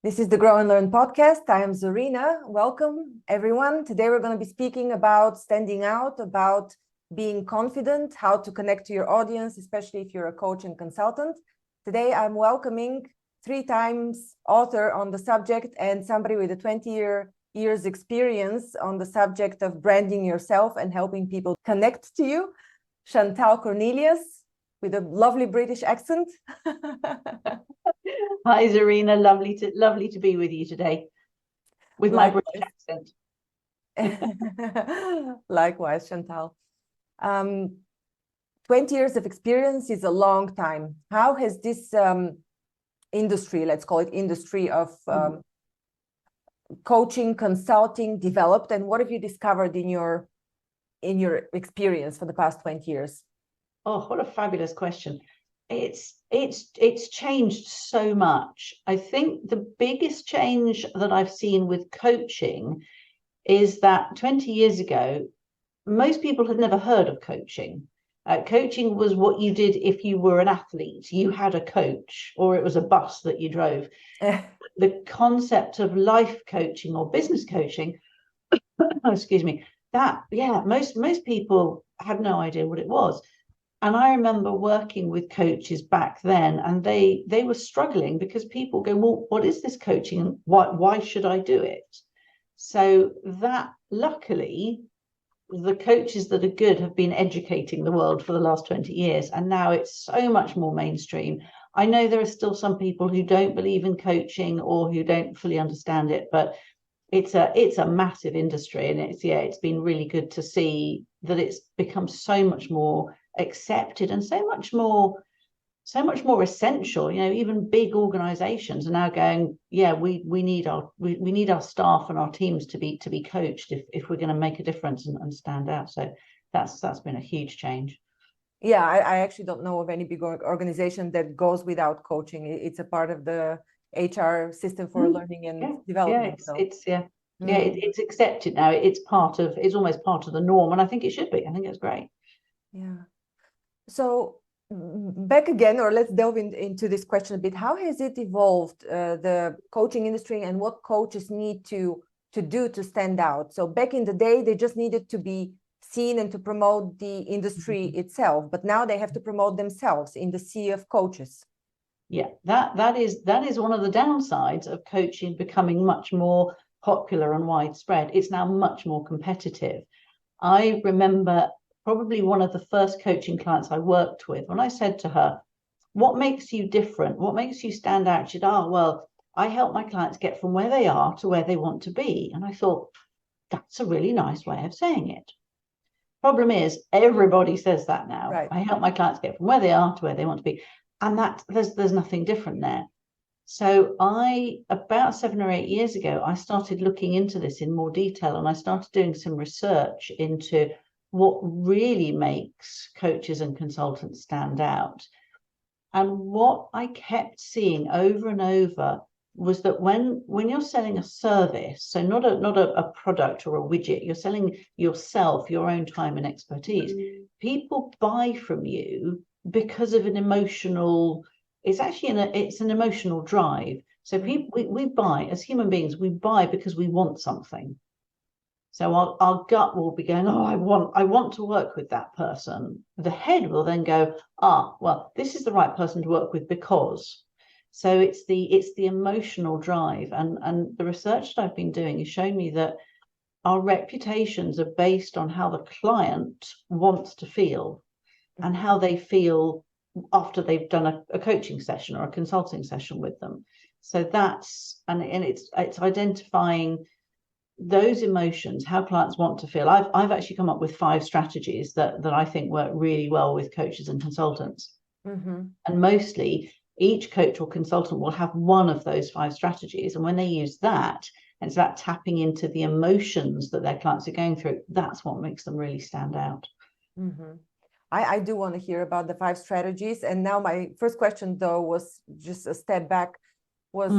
This is the Grownlearn Podcast. I am Zorina. Welcome, everyone. Today we're going to be speaking about standing out, about being confident, how to connect to your audience, especially if you're a coach and consultant. Today I'm welcoming 3 times author on the subject and somebody with a 20 years experience on the subject of branding yourself and helping people connect to you, Chantal Cornelius, with a lovely British accent. Hi, Zorina. Lovely to be with you today with my British accent. Likewise, Chantal. 20 years of experience is a long time. How has this industry, let's call it industry of coaching, consulting developed, and what have you discovered in your experience for the past 20 years? Oh, what a fabulous question. It's changed so much. I think the biggest change that I've seen with coaching is that 20 years ago, most people had never heard of coaching. Coaching was what you did if you were an athlete. You had a coach, or it was a bus that you drove. The concept of life coaching or business coaching, excuse me, most people had no idea what it was. And I remember working with coaches back then, and they were struggling because people go, well, what is this coaching and why should I do it? So that, luckily, the coaches that are good have been educating the world for the last 20 years, and now it's so much more mainstream. I know there are still some people who don't believe in coaching or who don't fully understand it, but it's a massive industry, and it's been really good to see that it's become so much more accepted and so much more essential. You know, even big organizations are now going, we need our staff and our teams to be coached if we're going to make a difference and stand out. So that's been a huge change. Yeah, I actually don't know of any big organization that goes without coaching. It's a part of the HR system for learning and development. It's accepted now. It's almost part of the norm, and I think it should be. I think it's great. Yeah. So back again, or let's delve into this question a bit. How has it evolved, the coaching industry, and what coaches need to do to stand out? So back in the day, they just needed to be seen and to promote the industry itself, but now they have to promote themselves in the sea of coaches. Yeah, that is one of the downsides of coaching becoming much more popular and widespread. It's now much more competitive. I remember probably one of the first coaching clients I worked with, when I said to her, what makes you different? What makes you stand out? She said, well, I help my clients get from where they are to where they want to be. And I thought, that's a really nice way of saying it. Problem is, everybody says that now. Right. I help my clients get from where they are to where they want to be. And that there's nothing different there. So about 7 or 8 years ago, I started looking into this in more detail, and I started doing some research into what really makes coaches and consultants stand out. And what I kept seeing over and over was that when you're selling a service, so not a product or a widget, you're selling yourself, your own time and expertise, people buy from you because of an emotional, it's an emotional drive. So we buy, as human beings, we buy because we want something. So our gut will be going, I want to work with that person. The head will then go, well, this is the right person to work with because. So it's the emotional drive. And the research that I've been doing is showing me that our reputations are based on how the client wants to feel and how they feel after they've done a coaching session or a consulting session with them. So it's identifying those emotions, how clients want to feel. I've actually come up with 5 strategies that I think work really well with coaches and consultants. And mostly each coach or consultant will have one of those 5 strategies. And when they use that, and it's about tapping into the emotions that their clients are going through, that's what makes them really stand out. I do want to hear about the 5 strategies. And now my first question, though, was just a step back, was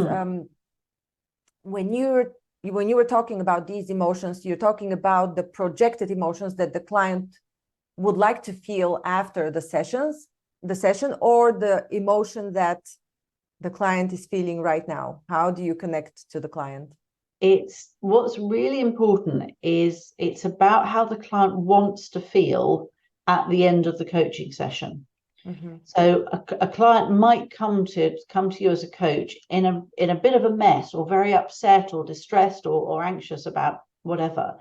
when you were talking about these emotions, you're talking about the projected emotions that the client would like to feel after the session, or the emotion that the client is feeling right now? How do you connect to the client? It's what's really important is it's about how the client wants to feel at the end of the coaching session. Mm-hmm. So a client might come to you as a coach in a bit of a mess, or very upset or distressed or anxious about whatever.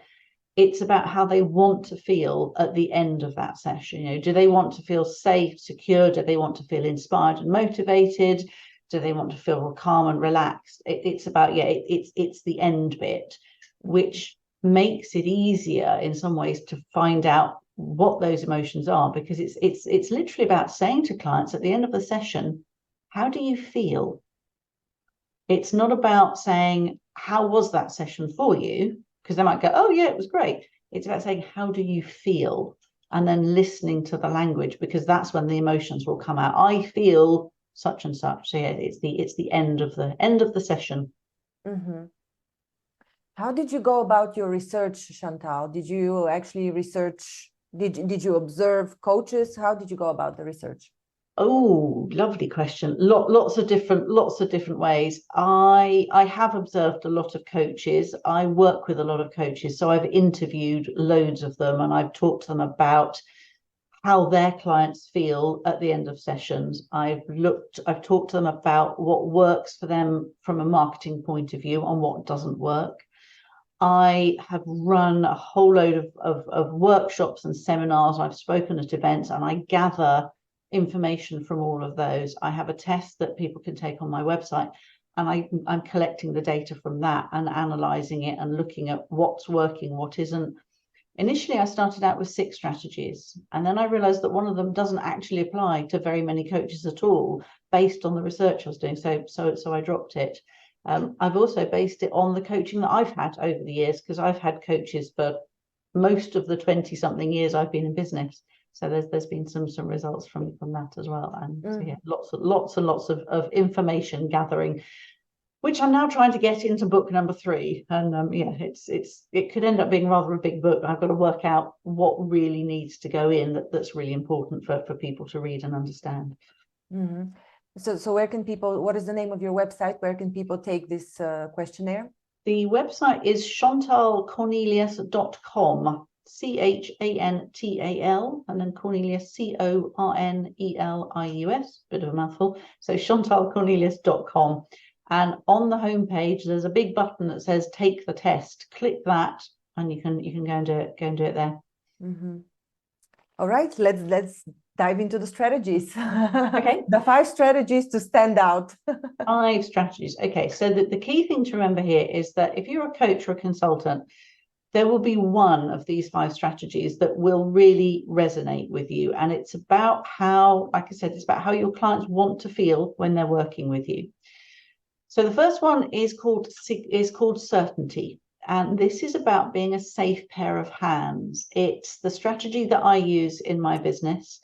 It's about how they want to feel at the end of that session. You know, do they want to feel safe, secure? Do they want to feel inspired and motivated? Do they want to feel calm and relaxed? It's about, it's the end bit, which makes it easier in some ways to find out what those emotions are, because it's literally about saying to clients at the end of the session, how do you feel? It's not about saying, how was that session for you? Because they might go, oh yeah, it was great. It's about saying, how do you feel? And then listening to the language, because that's when the emotions will come out. I feel such and such. So yeah, it's the end of the session. Mm-hmm. How did you go about your research, Chantal? Did you actually research? Did you observe coaches? How did you go about the research? Oh, lovely question. Lots of different ways. I have observed a lot of coaches. I work with a lot of coaches, so I've interviewed loads of them, and I've talked to them about how their clients feel at the end of sessions. I've talked to them about what works for them from a marketing point of view and what doesn't work. I have run a whole load of workshops and seminars. I've spoken at events, and I gather information from all of those. I have a test that people can take on my website, and I'm collecting the data from that and analyzing it and looking at what's working, what isn't. Initially, I started out with 6 strategies, and then I realized that one of them doesn't actually apply to very many coaches at all, based on the research I was doing. So I dropped it. I've also based it on the coaching that I've had over the years, because I've had coaches for most of the 20-something years I've been in business. So there's been some results from that as well. And so yeah, lots and lots of information gathering, which I'm now trying to get into book number 3. And yeah, it could end up being rather a big book. I've got to work out what really needs to go in that's really important for people to read and understand. Mm-hmm. So where can people, what is the name of your website? Where can people take this questionnaire? The website is chantalcornelius.com, CHANTAL, and then Cornelius, CORNELIUS, bit of a mouthful. So chantalcornelius.com. And on the homepage, there's a big button that says take the test. Click that, and you can go and do it there. Mm-hmm. All right, let's dive into the strategies. Okay. The 5 strategies to stand out. 5 strategies. Okay, so the key thing to remember here is that if you're a coach or a consultant, there will be one of these 5 strategies that will really resonate with you. And it's about how, like I said, it's about how your clients want to feel when they're working with you. So the first one is called certainty. And this is about being a safe pair of hands. It's the strategy that I use in my business.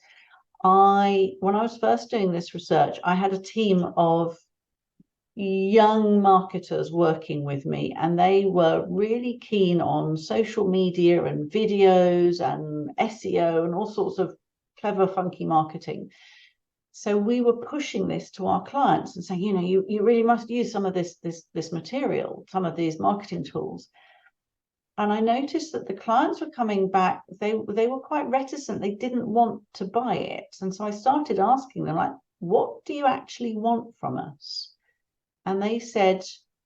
When I was first doing this research, I had a team of young marketers working with me, and they were really keen on social media and videos and SEO and all sorts of clever, funky marketing. So we were pushing this to our clients and saying, you really must use some of this material, some of these marketing tools. And I noticed that the clients were coming back, they were quite reticent. They didn't want to buy it. And so I started asking them, like, what do you actually want from us? And they said,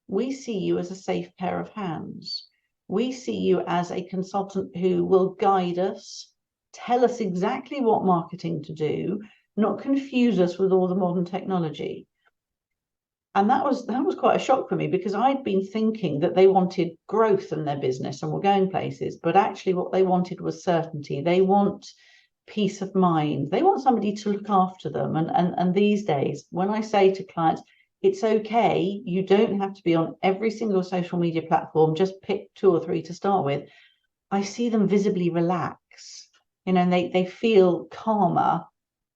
we see you as a safe pair of hands. We see you as a consultant who will guide us, tell us exactly what marketing to do, not confuse us with all the modern technology. And that was quite a shock for me, because I'd been thinking that they wanted growth in their business and were going places, but actually what they wanted was certainty. They want peace of mind. They want somebody to look after them. And these days, when I say to clients, it's okay, you don't have to be on every single social media platform, just pick 2 or 3 to start with, I see them visibly relax, and they feel calmer,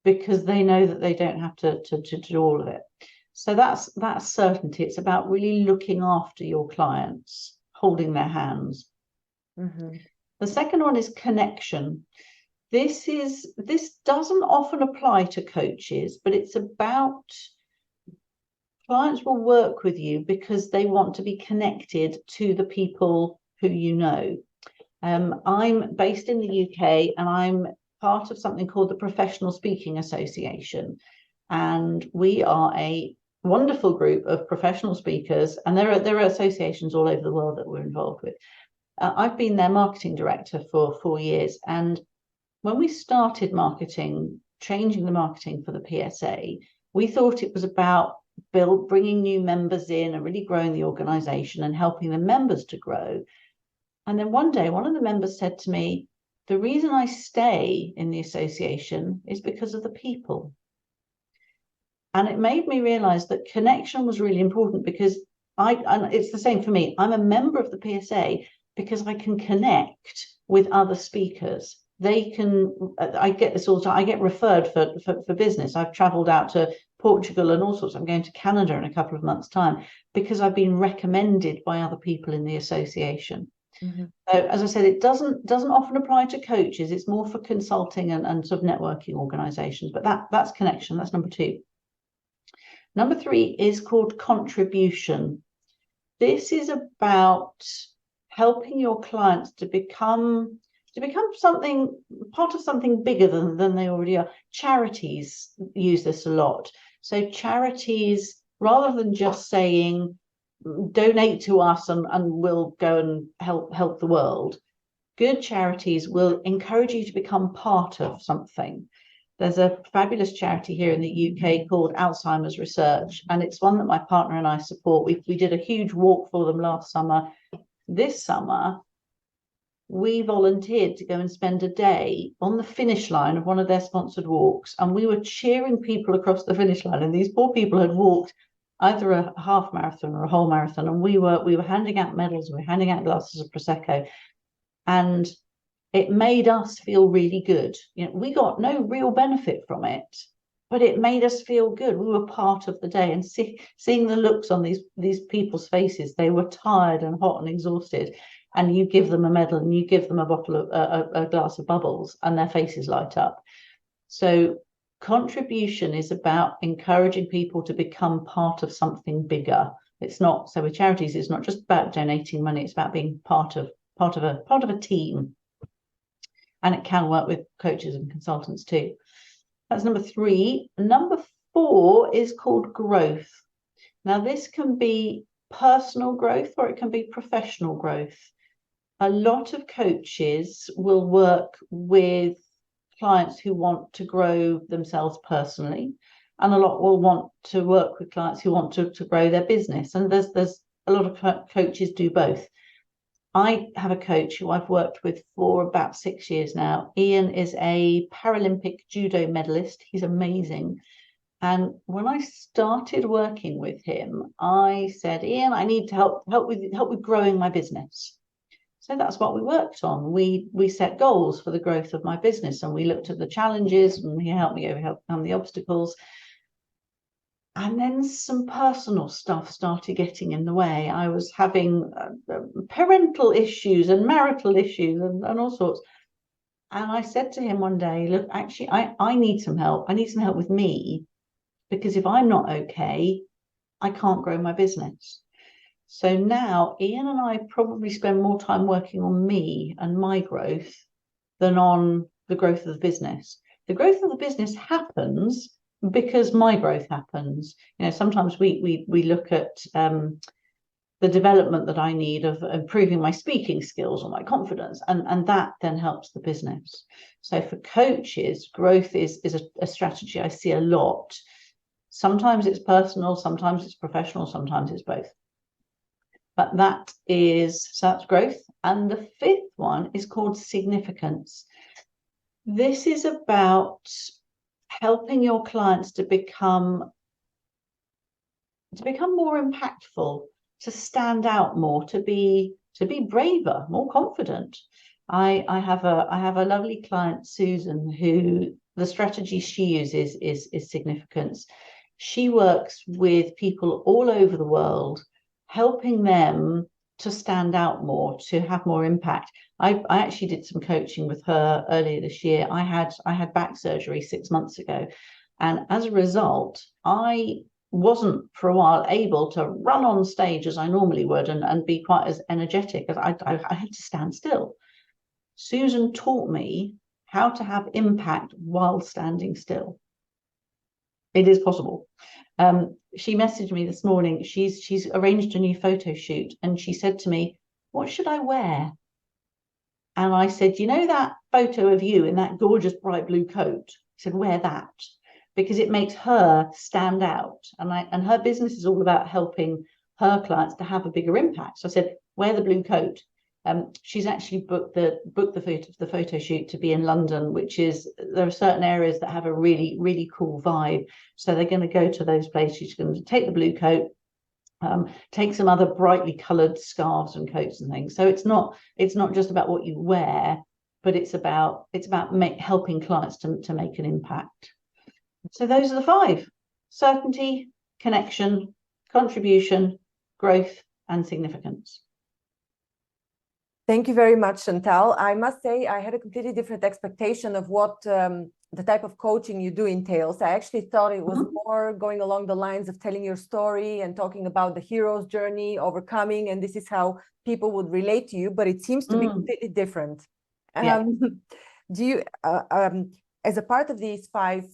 because they know that they don't have to do all of it. So that's certainty. It's about really looking after your clients, holding their hands. Mm-hmm. The second one is connection. This doesn't often apply to coaches, but it's about clients will work with you because they want to be connected to the people who you know. I'm based in the UK, and I'm part of something called the Professional Speaking Association. And we are a wonderful group of professional speakers, and there are associations all over the world that we're involved with. I've been their marketing director for 4 years. And when we started changing the marketing for the PSA, we thought it was about bringing new members in and really growing the organization and helping the members to grow. And then one day, one of the members said to me, the reason I stay in the association is because of the people. And it made me realize that connection was really important, because and it's the same for me. I'm a member of the PSA because I can connect with other speakers. I get this all the time. I get referred for business. I've traveled out to Portugal and all sorts. I'm going to Canada in a couple of months' time because I've been recommended by other people in the association. Mm-hmm. So, as I said, it doesn't often apply to coaches. It's more for consulting and sort of networking organizations. But that's connection. That's number 2. Number 3 is called contribution. This is about helping your clients to become something, part of something bigger than they already are. Charities use this a lot. So charities, rather than just saying, donate to us and we'll go and help the world, good charities will encourage you to become part of something. There's a fabulous charity here in the UK called Alzheimer's Research, and it's one that my partner and I support. We did a huge walk for them last summer. This summer, we volunteered to go and spend a day on the finish line of one of their sponsored walks, and we were cheering people across the finish line. And these poor people had walked either a half marathon or a whole marathon, and we were handing out medals, we were handing out glasses of Prosecco, and it made us feel really good. We got no real benefit from it, but it made us feel good. We were part of the day, and seeing the looks on these people's faces, they were tired and hot and exhausted, and you give them a medal and you give them a bottle of a glass of bubbles, and their faces light up. So contribution is about encouraging people to become part of something bigger. It's not, so with charities, it's not just about donating money, it's about being part of a team. And it can work with coaches and consultants too. That's number 3. Number 4 is called growth. Now, this can be personal growth or it can be professional growth. A lot of coaches will work with clients who want to grow themselves personally, and a lot will want to work with clients who want to grow their business. And there's a lot of coaches do both. I have a coach who I've worked with for about 6 years now. Ian is a Paralympic judo medalist. He's amazing. And when I started working with him, I said, Ian, I need to help with growing my business. So that's what we worked on. We set goals for the growth of my business, and we looked at the challenges, and he helped me overcome the obstacles. And then some personal stuff started getting in the way. I was having parental issues and marital issues and all sorts. And I said to him one day, look, actually, I need some help. I need some help with me, because if I'm not okay, I can't grow my business. So now Ian and I probably spend more time working on me and my growth than on the growth of the business. The growth of the business happens because my growth happens. Sometimes we look at the development that I need of improving my speaking skills or my confidence, and that then helps the business. So for coaches, growth is a strategy I see a lot. Sometimes it's personal, sometimes it's professional, sometimes it's both. But that's growth. And the 5th one is called significance. This is about helping your clients to become more impactful, to stand out more, to be braver, more confident. I have a lovely client, Susan, who the strategy she uses is significance. She works with people all over the world, helping them to stand out more, to have more impact. I actually did some coaching with her earlier this year. I had back surgery 6 months ago, and as a result, I wasn't for a while able to run on stage as I normally would and be quite as energetic as I had to stand still. Susan taught me how to have impact while standing still. It is possible. She messaged me this morning. She's arranged a new photo shoot, and she said to me, "What should I wear?" And I said, "You know that photo of you in that gorgeous bright blue coat?" I said, "Wear that, because it makes her stand out." And her business is all about helping her clients to have a bigger impact. So I said, "Wear the blue coat." She's actually booked the photo shoot to be in London, which is, there are certain areas that have a really, really cool vibe. So they're going to go to those places. She's going to take the blue coat, take some other brightly coloured scarves and coats and things. So it's not just about what you wear, but it's about helping clients to make an impact. So those are the 5: certainty, connection, contribution, growth, and significance. Thank you very much, Chantal. I must say I had a completely different expectation of what the type of coaching you do entails. I actually thought it was more going along the lines of telling your story and talking about the hero's journey, overcoming, and this is how people would relate to you, but it seems to be completely different. Yeah. Do you, as a part of these 5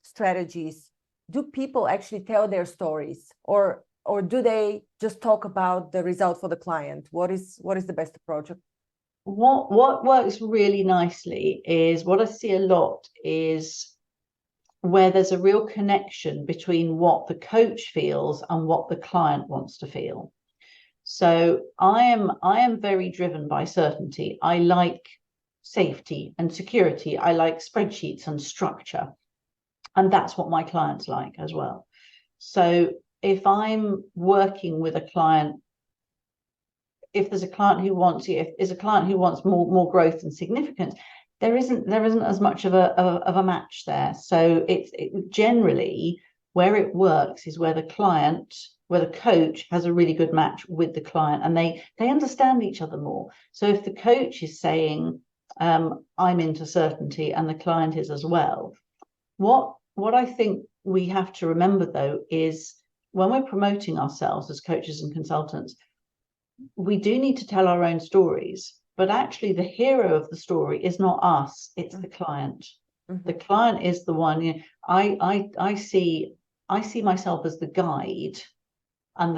strategies, do people actually tell their stories, or do they just talk about the result for the client? What is the best approach? What works really nicely is, what I see a lot is where there's a real connection between what the coach feels and what the client wants to feel. So I am very driven by certainty. I like safety and security. I like spreadsheets and structure. And that's what my clients like as well. So if I'm working with a client, if there's a client who wants more growth and significance, there isn't as much of a match there. So it generally, where it works is where the coach has a really good match with the client, and they understand each other more. So if the coach is saying, I'm into certainty, and the client is as well, what I think we have to remember, though, is when we're promoting ourselves as coaches and consultants, we do need to tell our own stories, but actually the hero of the story is not us, it's the client. The client is the one. I see myself as the guide, and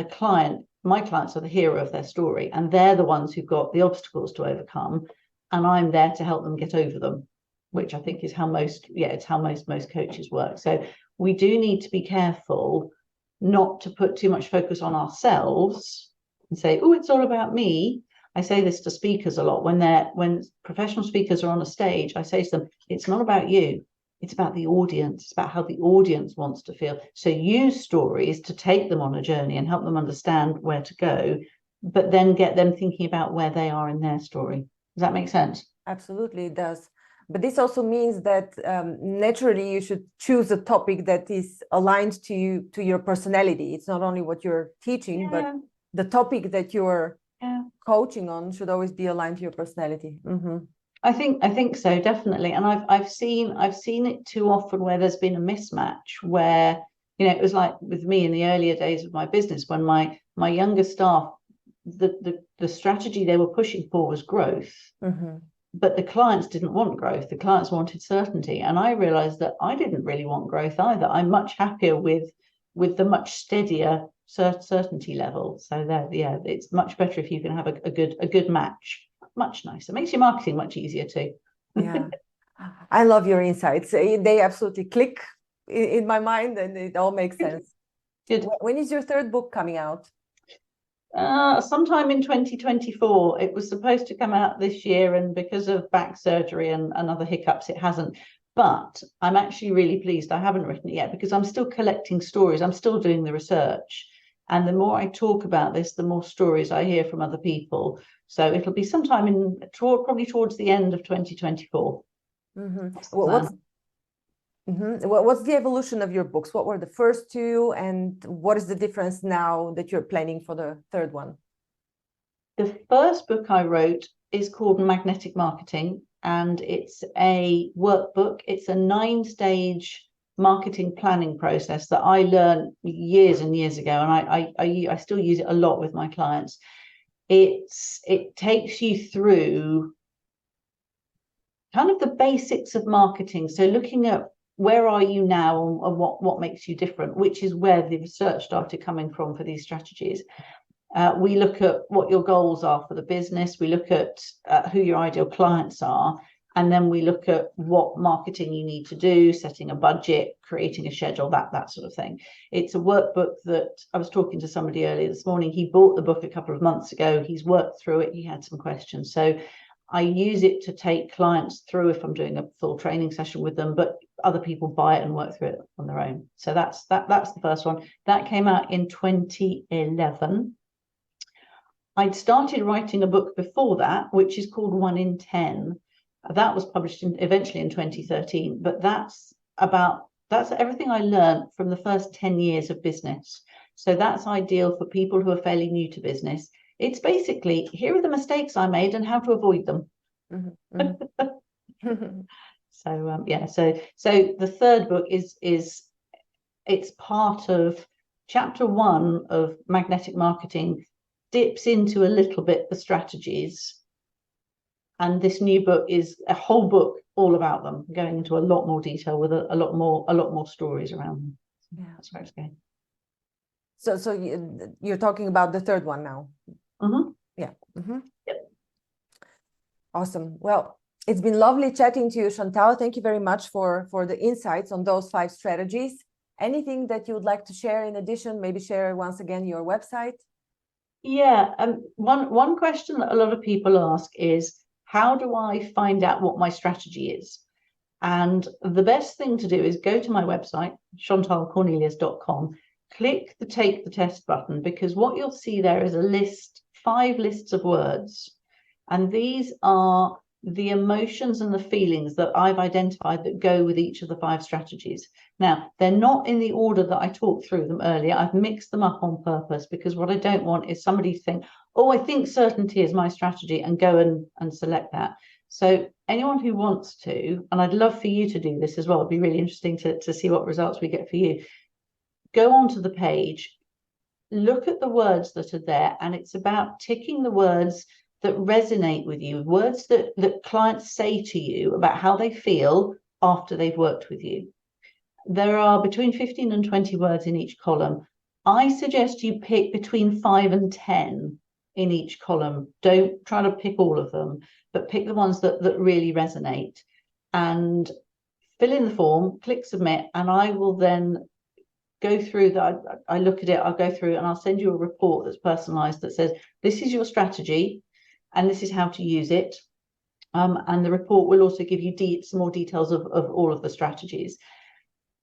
my clients are the hero of their story, and they're the ones who've got the obstacles to overcome, and I'm there to help them get over them, which I think is how most coaches work. So we do need to be careful not to put too much focus on ourselves and say, "Oh, it's all about me." I say this to speakers a lot. When professional speakers are on a stage, I say to them, "It's not about you. It's about the audience. It's about how the audience wants to feel." So use stories to take them on a journey and help them understand where to go, but then get them thinking about where they are in their story. Does that make sense? Absolutely, it does. But this also means that naturally you should choose a topic that is aligned to your personality. It's not only what you're teaching, but the topic that you're coaching on should always be aligned to your personality. I think so, definitely. And I've seen it too often where there's been a mismatch, where, it was like with me in the earlier days of my business, when my younger staff, the strategy they were pushing for was growth. But the clients didn't want growth. The clients wanted certainty. And I realized that I didn't really want growth either. I'm much happier with the much steadier certainty level. So it's much better if you can have a good match. Much nicer. Makes your marketing much easier too. Yeah. I love your insights. They absolutely click in my mind, and it all makes sense. Good. When is your 3rd book coming out? Sometime in 2024. It was supposed to come out this year, and because of back surgery and other hiccups, it hasn't. But I'm actually really pleased I haven't written it yet, because I'm still collecting stories. I'm still doing the research. And the more I talk about this, the more stories I hear from other people. So it'll be sometime probably towards the end of 2024. What's the evolution of your books? What were the first 2, and what is the difference now that you're planning for the 3rd one? The first book I wrote is called Magnetic Marketing, and it's a workbook. It's a 9-stage marketing planning process that I learned years and years ago, and I still use it a lot with my clients. It takes you through kind of the basics of marketing. So looking at where are you now and what makes you different, which is where the research started coming from for these strategies. We look at what your goals are for the business. We look at who your ideal clients are. And then we look at what marketing you need to do, setting a budget, creating a schedule, that sort of thing. It's a workbook that I was talking to somebody earlier this morning. He bought the book a couple of months ago. He's worked through it. He had some questions. So I use it to take clients through if I'm doing a full training session with them, but other people buy it and work through it on their own. So that's the first one. That came out in 2011. I'd started writing a book before that, which is called 1 in 10. That was published eventually in 2013, but that's everything I learned from the first 10 years of business. So that's ideal for people who are fairly new to business. It's basically, here are the mistakes I made and how to avoid them. So the third book is it's part of chapter 1 of Magnetic Marketing, dips into a little bit the strategies. And this new book is a whole book all about them, going into a lot more detail with a lot more stories around them. Yeah, that's where it's going. So you're talking about the third one now. Mm-hmm. Yeah. Mm-hmm. Yep. Awesome. Well, it's been lovely chatting to you, Chantal. Thank you very much for the insights on those 5 strategies. Anything that you would like to share in addition? Maybe share once again your website. Yeah. One question that a lot of people ask is, how do I find out what my strategy is? And the best thing to do is go to my website, chantalcornelius.com, click the Take the Test button, because what you'll see there is a list, 5 lists of words. And these are the emotions and the feelings that I've identified that go with each of the 5 strategies. Now, they're not in the order that I talked through them earlier. I've mixed them up on purpose, because what I don't want is somebody to think, oh, I think certainty is my strategy, and go and select that. So anyone who wants to, and I'd love for you to do this as well, it'd be really interesting to see what results we get for you. Go onto the page, look at the words that are there, and it's about ticking the words that resonate with you, words that clients say to you about how they feel after they've worked with you. There are between 15 and 20 words in each column. I suggest you pick between 5 and 10 in each column. Don't try to pick all of them, but pick the ones that really resonate, and fill in the form, click submit, and I will then go through that. I look at it, I'll go through, and I'll send you a report that's personalized that says, this is your strategy and this is how to use it. And the report will also give you some more details of all of the strategies.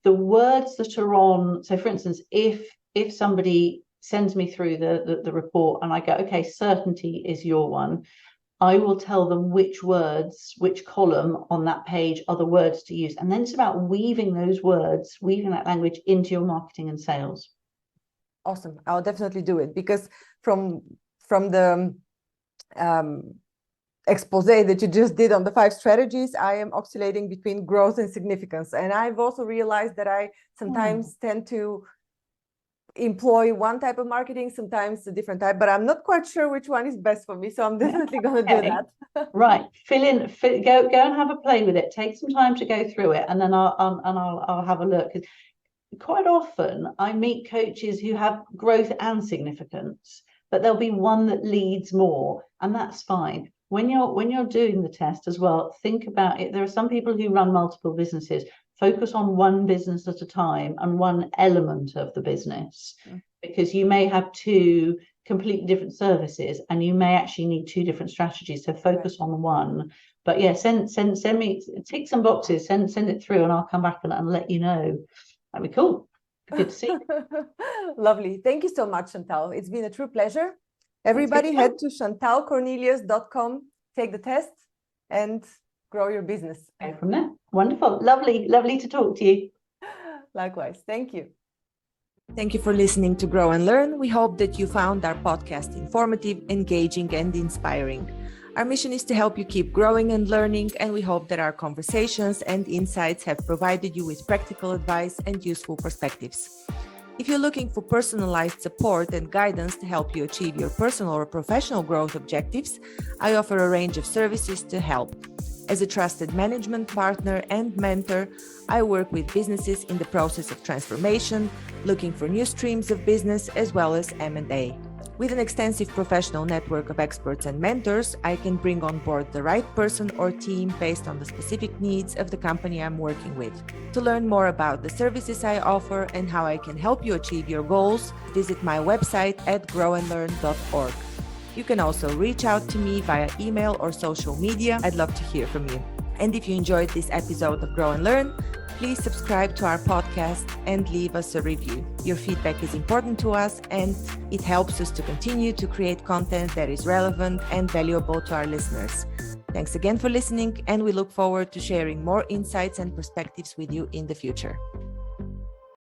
The words that are on, so for instance, if somebody sends me through the report and I go, okay, certainty is your one, I will tell them which words, which column on that page are the words to use. And then it's about weaving those words, weaving that language into your marketing and sales. Awesome. I'll definitely do it, because from the expose that you just did on the 5 strategies, I am oscillating between growth and significance. And I've also realized that I sometimes tend to employ one type of marketing, sometimes a different type, but I'm not quite sure which one is best for me. So I'm definitely going to do that. Right. Go and have a play with it. Take some time to go through it, and then I'll have a look. Quite often I meet coaches who have growth and significance, but there'll be one that leads more, and that's fine. When you're doing the test as well, think about it. There are some people who run multiple businesses. Focus on one business at a time and one element of the business, because you may have 2 completely different services and you may actually need 2 different strategies. So focus on one. But yeah, send me, tick some boxes, send it through, and I'll come back and let you know. That'd be cool. Good to see you. Lovely. Thank you so much, Chantal. It's been a true pleasure. Everybody head to chantalcornelius.com, take the test, and grow your business. Go from there. Wonderful. Lovely to talk to you. Likewise. Thank you. Thank you for listening to Grow and Learn. We hope that you found our podcast informative, engaging, and inspiring. Our mission is to help you keep growing and learning, and we hope that our conversations and insights have provided you with practical advice and useful perspectives. If you're looking for personalized support and guidance to help you achieve your personal or professional growth objectives, I offer a range of services to help. As a trusted management partner and mentor, I work with businesses in the process of transformation, looking for new streams of business, as well as M&A. With an extensive professional network of experts and mentors, I can bring on board the right person or team based on the specific needs of the company I'm working with. To learn more about the services I offer and how I can help you achieve your goals, visit my website at grownlearn.org. You can also reach out to me via email or social media. I'd love to hear from you. And if you enjoyed this episode of Grow and Learn, please subscribe to our podcast and leave us a review. Your feedback is important to us, and it helps us to continue to create content that is relevant and valuable to our listeners. Thanks again for listening, and we look forward to sharing more insights and perspectives with you in the future.